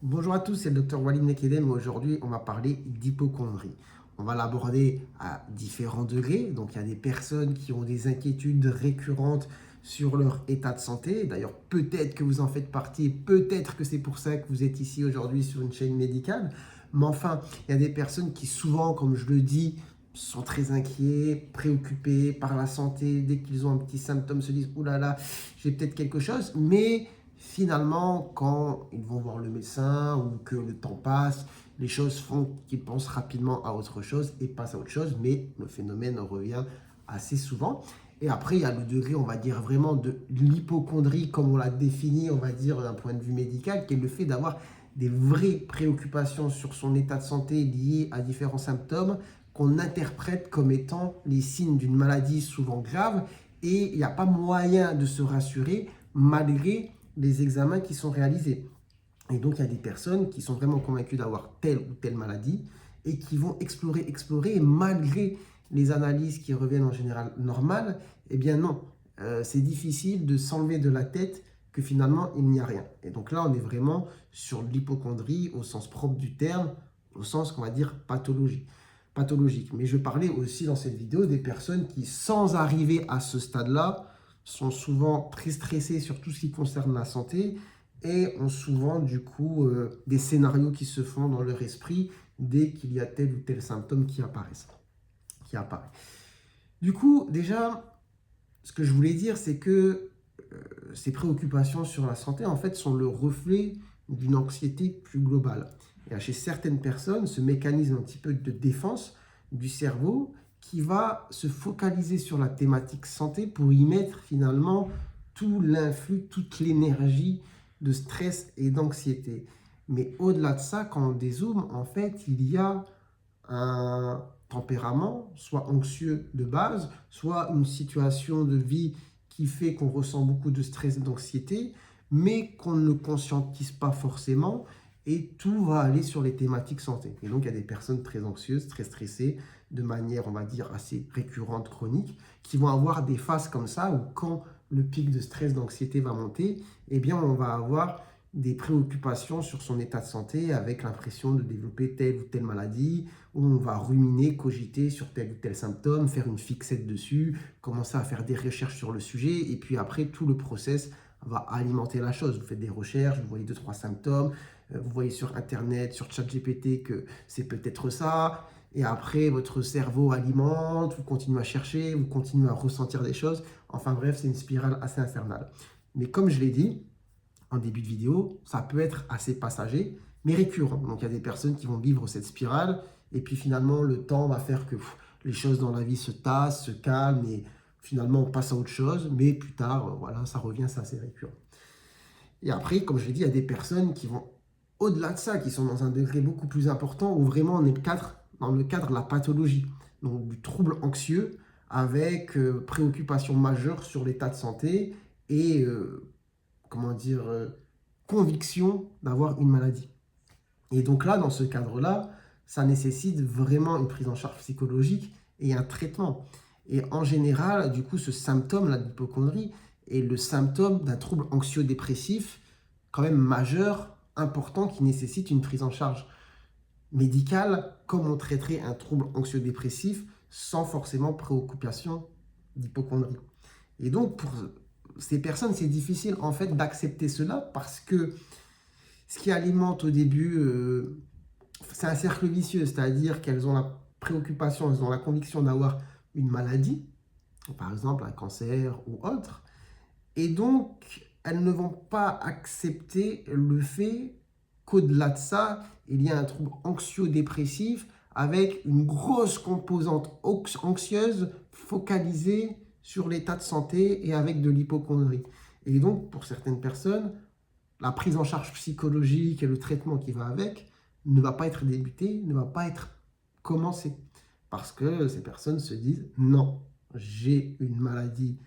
Bonjour à tous, c'est le docteur Walid Mekedem et aujourd'hui on va parler d'hypocondrie. On va l'aborder à différents degrés. Donc il y a des personnes qui ont des inquiétudes récurrentes sur leur état de santé. D'ailleurs, peut-être que vous en faites partie, peut-être que c'est pour ça que vous êtes ici aujourd'hui sur une chaîne médicale. Mais enfin, il y a des personnes qui souvent, comme je le dis, sont très inquiets, préoccupés par la santé. Dès qu'ils ont un petit symptôme, se disent « Ouh là là, j'ai peut-être quelque chose ». Mais finalement, quand ils vont voir le médecin ou que le temps passe, les choses font qu'ils pensent rapidement à autre chose et passent à autre chose, mais le phénomène revient assez souvent. Et après, il y a le degré, on va dire vraiment de l'hypocondrie, comme on l'a défini, on va dire d'un point de vue médical, qui est le fait d'avoir des vraies préoccupations sur son état de santé liées à différents symptômes qu'on interprète comme étant les signes d'une maladie souvent grave et il n'y a pas moyen de se rassurer malgré les examens qui sont réalisés. Et donc, il y a des personnes qui sont vraiment convaincues d'avoir telle ou telle maladie et qui vont explorer, et malgré les analyses qui reviennent en général normales, eh bien non, c'est difficile de s'enlever de la tête que finalement, il n'y a rien. Et donc là, on est vraiment sur l'hypocondrie au sens propre du terme, au sens qu'on va dire pathologique. Mais je parlais aussi dans cette vidéo des personnes qui, sans arriver à ce stade-là, sont souvent très stressées sur tout ce qui concerne la santé et ont souvent du coup des scénarios qui se font dans leur esprit dès qu'il y a tel ou tel symptôme qui apparaît. Du coup, déjà, ce que je voulais dire, c'est que ces préoccupations sur la santé, en fait, sont le reflet d'une anxiété plus globale. Et chez certaines personnes, ce mécanisme un petit peu de défense du cerveau qui va se focaliser sur la thématique santé pour y mettre finalement tout l'influx, toute l'énergie de stress et d'anxiété. Mais au-delà de ça, quand on dézoome, en fait, il y a un tempérament, soit anxieux de base, soit une situation de vie qui fait qu'on ressent beaucoup de stress et d'anxiété, mais qu'on ne le conscientise pas forcément, et tout va aller sur les thématiques santé. Et donc, il y a des personnes très anxieuses, très stressées, de manière, on va dire, assez récurrente, chronique, qui vont avoir des phases comme ça, où quand le pic de stress, d'anxiété va monter, eh bien, on va avoir des préoccupations sur son état de santé avec l'impression de développer telle ou telle maladie, où on va ruminer, cogiter sur tel ou tel symptôme, faire une fixette dessus, commencer à faire des recherches sur le sujet, et puis après, tout le process va alimenter la chose. Vous faites des recherches, vous voyez 2-3 symptômes, vous voyez sur Internet, sur ChatGPT que c'est peut-être ça, et après, votre cerveau alimente, vous continuez à chercher, vous continuez à ressentir des choses. Enfin bref, c'est une spirale assez infernale. Mais comme je l'ai dit, en début de vidéo, ça peut être assez passager, mais récurrent. Donc il y a des personnes qui vont vivre cette spirale, et puis finalement le temps va faire que les choses dans la vie se tassent, se calment, et finalement on passe à autre chose, mais plus tard, voilà, ça revient, c'est assez récurrent. Et après, comme je l'ai dit, il y a des personnes qui vont au-delà de ça, qui sont dans un degré beaucoup plus important, où vraiment on est dans le cadre de la pathologie, donc du trouble anxieux, avec préoccupation majeure sur l'état de santé, et comment dire, conviction d'avoir une maladie. Et donc là, dans ce cadre-là, ça nécessite vraiment une prise en charge psychologique et un traitement. Et en général, du coup, ce symptôme, la d'hypocondrie, est le symptôme d'un trouble anxio-dépressif quand même majeur, important, qui nécessite une prise en charge médicale, comme on traiterait un trouble anxio-dépressif sans forcément préoccupation d'hypocondrie. Et donc, pour ces personnes, c'est difficile en fait d'accepter cela parce que ce qui alimente au début, c'est un cercle vicieux, c'est-à-dire qu'elles ont la préoccupation, elles ont la conviction d'avoir une maladie, par exemple un cancer ou autre, et donc elles ne vont pas accepter le fait qu'au-delà de ça, il y a un trouble anxio-dépressif avec une grosse composante anxieuse focalisée sur l'état de santé et avec de l'hypocondrie. Et donc, pour certaines personnes, la prise en charge psychologique et le traitement qui va avec ne va pas être débuté, ne va pas être commencé. Parce que ces personnes se disent non, j'ai une maladie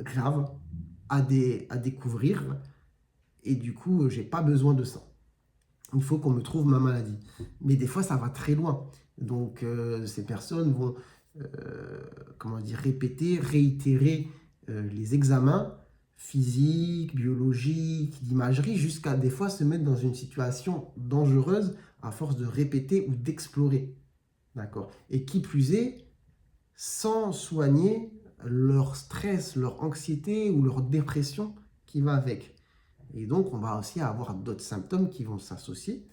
grave à découvrir et du coup, j'ai pas besoin de ça. Il faut qu'on me trouve ma maladie. Mais des fois, ça va très loin. Donc, ces personnes vont, comment dire, répéter, réitérer les examens physiques, biologiques, d'imagerie, jusqu'à des fois se mettre dans une situation dangereuse à force de répéter ou d'explorer. D'accord? Et qui plus est, sans soigner leur stress, leur anxiété ou leur dépression qui va avec. Et donc, on va aussi avoir d'autres symptômes qui vont s'associer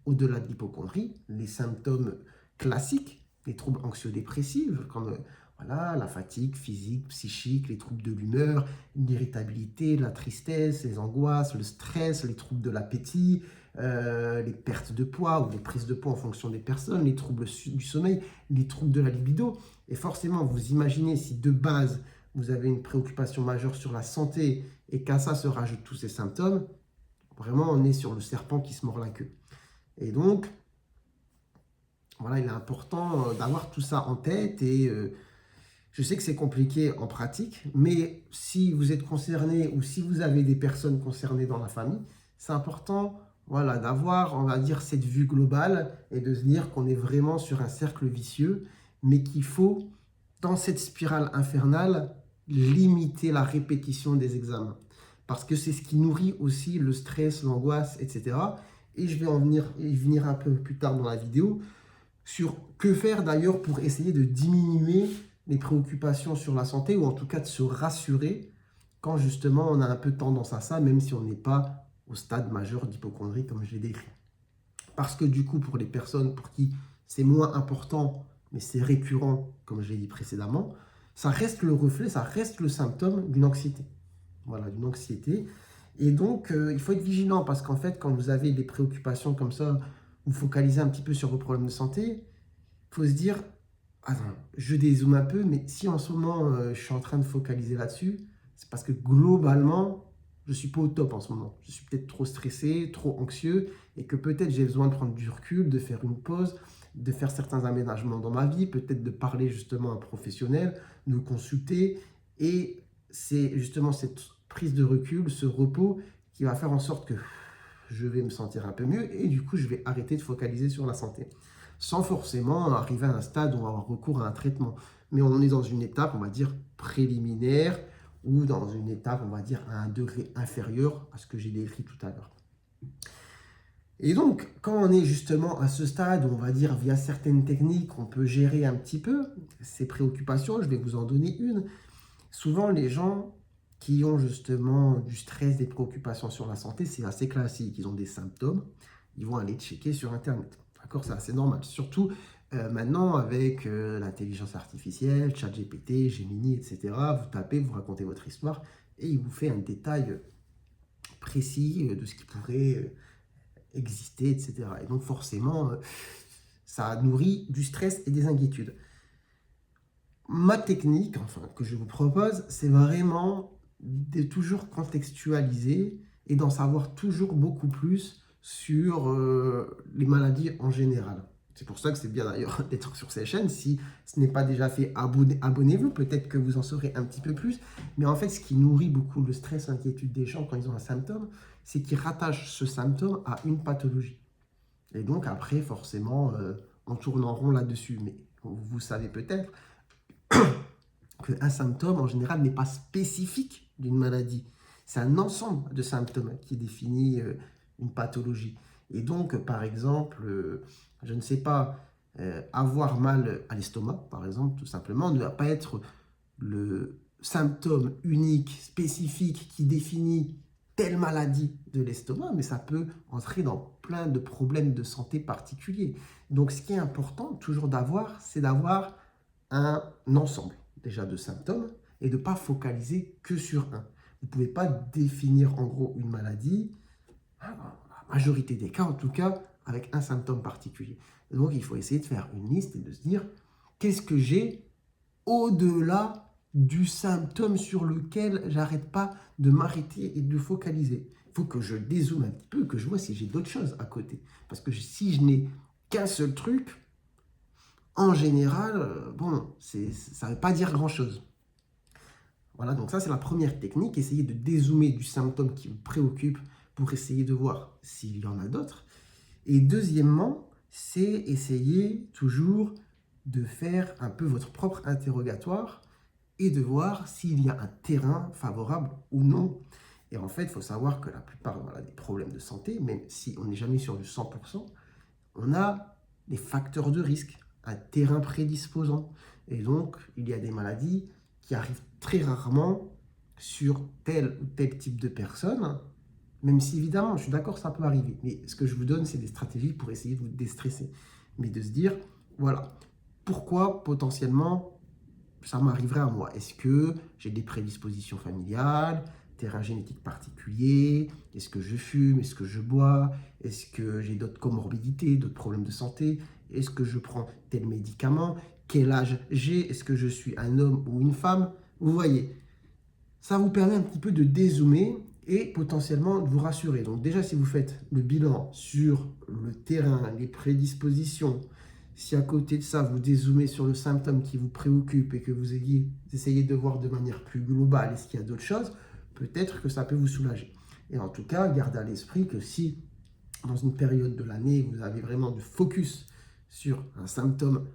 au-delà de l'hypocondrie, les symptômes classiques, les troubles anxio-dépressifs, comme voilà, la fatigue physique, psychique, les troubles de l'humeur, l'irritabilité, la tristesse, les angoisses, le stress, les troubles de l'appétit, les pertes de poids ou les prises de poids en fonction des personnes, les troubles du sommeil, les troubles de la libido. Et forcément, vous imaginez si de base, vous avez une préoccupation majeure sur la santé et qu'à ça se rajoutent tous ces symptômes, vraiment, on est sur le serpent qui se mord la queue. Et donc, voilà, il est important d'avoir tout ça en tête et je sais que c'est compliqué en pratique, mais si vous êtes concerné ou si vous avez des personnes concernées dans la famille, c'est important voilà, d'avoir, on va dire, cette vue globale et de se dire qu'on est vraiment sur un cercle vicieux, mais qu'il faut, dans cette spirale infernale, limiter la répétition des examens. Parce que c'est ce qui nourrit aussi le stress, l'angoisse, etc. Et je vais y venir un peu plus tard dans la vidéo sur que faire d'ailleurs pour essayer de diminuer les préoccupations sur la santé ou en tout cas de se rassurer quand justement on a un peu tendance à ça, même si on n'est pas au stade majeur d'hypocondrie comme je l'ai décrit. Parce que du coup, pour les personnes pour qui c'est moins important, mais c'est récurrent, comme je l'ai dit précédemment, ça reste le reflet, ça reste le symptôme d'une anxiété. Voilà, d'une anxiété. Et donc, il faut être vigilant parce qu'en fait, quand vous avez des préoccupations comme ça, vous focalisez un petit peu sur vos problèmes de santé, il faut se dire, attends, je dézoome un peu, mais si en ce moment, je suis en train de focaliser là-dessus, c'est parce que globalement, je ne suis pas au top en ce moment. Je suis peut-être trop stressé, trop anxieux, et que peut-être j'ai besoin de prendre du recul, de faire une pause, de faire certains aménagements dans ma vie, peut-être de parler justement à un professionnel, de consulter. Et c'est justement cette prise de recul, ce repos, qui va faire en sorte que je vais me sentir un peu mieux, et du coup, je vais arrêter de focaliser sur la santé sans forcément arriver à un stade où on va avoir recours à un traitement. Mais on est dans une étape, on va dire, préliminaire ou dans une étape, on va dire, à un degré inférieur à ce que j'ai décrit tout à l'heure. Et donc, quand on est justement à ce stade, on va dire, via certaines techniques, on peut gérer un petit peu ces préoccupations, je vais vous en donner une. Souvent, les gens qui ont justement du stress, des préoccupations sur la santé, c'est assez classique. Ils ont des symptômes, ils vont aller checker sur Internet. D'accord, c'est assez normal. Surtout maintenant avec l'intelligence artificielle, ChatGPT, Gemini, etc. Vous tapez, vous racontez votre histoire et il vous fait un détail précis de ce qui pourrait exister, etc. Et donc forcément, ça nourrit du stress et des inquiétudes. Ma technique, enfin, que je vous propose, c'est vraiment de toujours contextualiser et d'en savoir toujours beaucoup plus sur les maladies en général. C'est pour ça que c'est bien d'ailleurs d'être sur ces chaînes. Si ce n'est pas déjà fait, abonnez-vous. Peut-être que vous en saurez un petit peu plus. Mais en fait, ce qui nourrit beaucoup le stress, l'inquiétude des gens quand ils ont un symptôme, c'est qu'ils rattachent ce symptôme à une pathologie. Et donc après, forcément, on tourne en rond là-dessus. Mais vous savez peut-être qu'un symptôme, en général, n'est pas spécifique d'une maladie. C'est un ensemble de symptômes qui définit une pathologie. Et donc, par exemple, je ne sais pas, avoir mal à l'estomac, par exemple, tout simplement, ne va pas être le symptôme unique, spécifique, qui définit telle maladie de l'estomac, mais ça peut entrer dans plein de problèmes de santé particuliers. Donc, ce qui est important toujours d'avoir, c'est d'avoir un ensemble déjà de symptômes et de ne pas focaliser que sur un. Vous ne pouvez pas définir en gros une maladie, la majorité des cas en tout cas, avec un symptôme particulier. Donc il faut essayer de faire une liste et de se dire qu'est-ce que j'ai au-delà du symptôme sur lequel j'arrête pas de m'arrêter et de focaliser. Il faut que je dézoome un petit peu, que je vois si j'ai d'autres choses à côté. Parce que si je n'ai qu'un seul truc, en général, bon, ça ne veut pas dire grand-chose. Voilà, donc ça c'est la première technique, essayer de dézoomer du symptôme qui vous préoccupe pour essayer de voir s'il y en a d'autres. Et deuxièmement, c'est essayer toujours de faire un peu votre propre interrogatoire et de voir s'il y a un terrain favorable ou non. Et en fait, il faut savoir que la plupart des problèmes de santé, même si on n'est jamais sur du 100%, on a des facteurs de risque, un terrain prédisposant. Et donc, il y a des maladies qui arrivent très rarement sur tel ou tel type de personne, même si évidemment, je suis d'accord, ça peut arriver. Mais ce que je vous donne, c'est des stratégies pour essayer de vous déstresser. Mais de se dire, voilà, pourquoi potentiellement ça m'arriverait à moi? Est-ce que j'ai des prédispositions familiales, terrain génétique particulier? Est-ce que je fume? Est-ce que je bois? Est-ce que j'ai d'autres comorbidités, d'autres problèmes de santé? Est-ce que je prends tel médicament? Quel âge j'ai? Est-ce que je suis un homme ou une femme? Vous voyez, ça vous permet un petit peu de dézoomer et potentiellement de vous rassurer. Donc déjà, si vous faites le bilan sur le terrain, les prédispositions, si à côté de ça, vous dézoomez sur le symptôme qui vous préoccupe et que vous essayez de voir de manière plus globale, est-ce qu'il y a d'autres choses, peut-être que ça peut vous soulager. Et en tout cas, gardez à l'esprit que si, dans une période de l'année, vous avez vraiment du focus sur un symptôme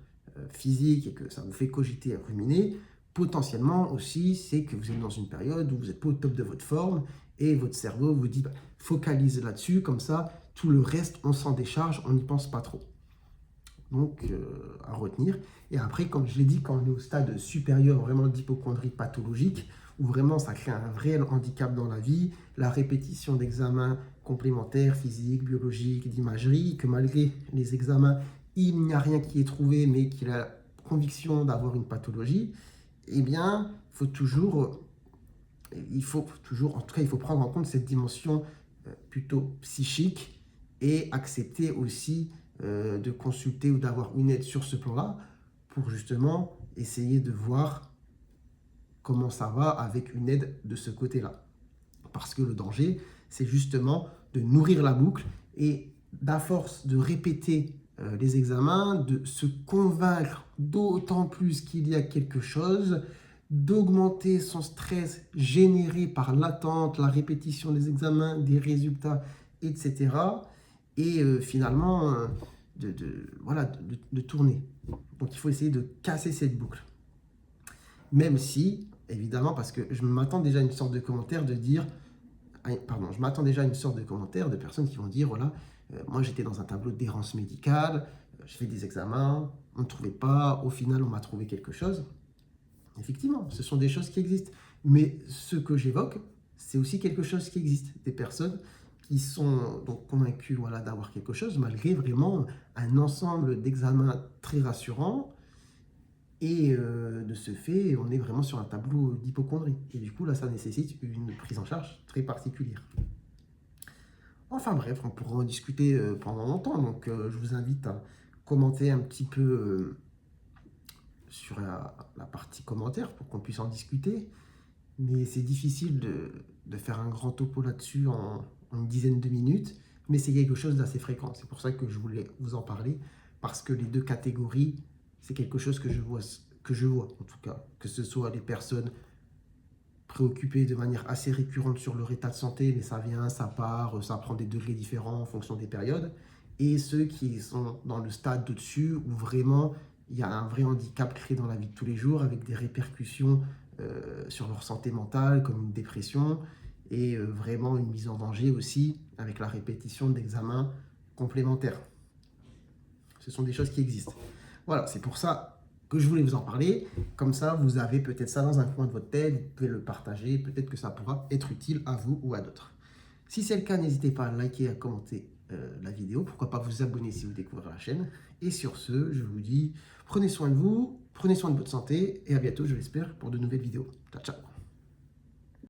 physique et que ça vous fait cogiter et ruminer, potentiellement aussi, c'est que vous êtes dans une période où vous n'êtes pas au top de votre forme et votre cerveau vous dit focalise là-dessus, comme ça, tout le reste, on s'en décharge, on n'y pense pas trop. Donc, à retenir. Et après, comme je l'ai dit, quand on est au stade supérieur vraiment d'hypocondrie pathologique, où vraiment ça crée un réel handicap dans la vie, la répétition d'examens complémentaires, physiques, biologiques, d'imagerie, que malgré les examens, il n'y a rien qui est trouvé, mais qu'il a la conviction d'avoir une pathologie, eh bien, il faut toujours, en tout cas, il faut prendre en compte cette dimension plutôt psychique et accepter aussi de consulter ou d'avoir une aide sur ce plan-là pour justement essayer de voir comment ça va avec une aide de ce côté-là. Parce que le danger, c'est justement de nourrir la boucle et d'à force de répéter les examens, de se convaincre d'autant plus qu'il y a quelque chose, d'augmenter son stress généré par l'attente, la répétition des examens, des résultats, etc. Et finalement, de tourner. Donc il faut essayer de casser cette boucle. Même si, évidemment, parce que je m'attends déjà à une sorte de commentaire de dire, pardon, je m'attends déjà à une sorte de commentaire de personnes qui vont dire, voilà, moi j'étais dans un tableau d'errance médicale, je fais des examens, on ne trouvait pas, au final on m'a trouvé quelque chose. Effectivement, ce sont des choses qui existent. Mais ce que j'évoque, c'est aussi quelque chose qui existe. Des personnes qui sont donc convaincues voilà, d'avoir quelque chose, malgré vraiment un ensemble d'examens très rassurants. Et de ce fait, on est vraiment sur un tableau d'hypocondrie. Et du coup, là, ça nécessite une prise en charge très particulière. Enfin bref, on pourra en discuter pendant longtemps. Donc, je vous invite à commenter un petit peu sur la partie commentaires pour qu'on puisse en discuter. Mais c'est difficile de faire un grand topo là-dessus en une dizaine de minutes. Mais c'est quelque chose d'assez fréquent. C'est pour ça que je voulais vous en parler. Parce que les deux catégories, c'est quelque chose que je vois en tout cas. Que ce soit les personnes préoccupées de manière assez récurrente sur leur état de santé, mais ça vient, ça part, ça prend des degrés différents en fonction des périodes. Et ceux qui sont dans le stade au-dessus, où vraiment il y a un vrai handicap créé dans la vie de tous les jours, avec des répercussions sur leur santé mentale, comme une dépression, et vraiment une mise en danger aussi, avec la répétition d'examens complémentaires. Ce sont des choses qui existent. Voilà, c'est pour ça que je voulais vous en parler. Comme ça, vous avez peut-être ça dans un coin de votre tête, vous pouvez le partager, peut-être que ça pourra être utile à vous ou à d'autres. Si c'est le cas, n'hésitez pas à liker et à commenter la vidéo. Pourquoi pas vous abonner si vous découvrez la chaîne. Et sur ce, je vous dis, prenez soin de vous, prenez soin de votre santé et à bientôt, je l'espère, pour de nouvelles vidéos. Ciao, ciao.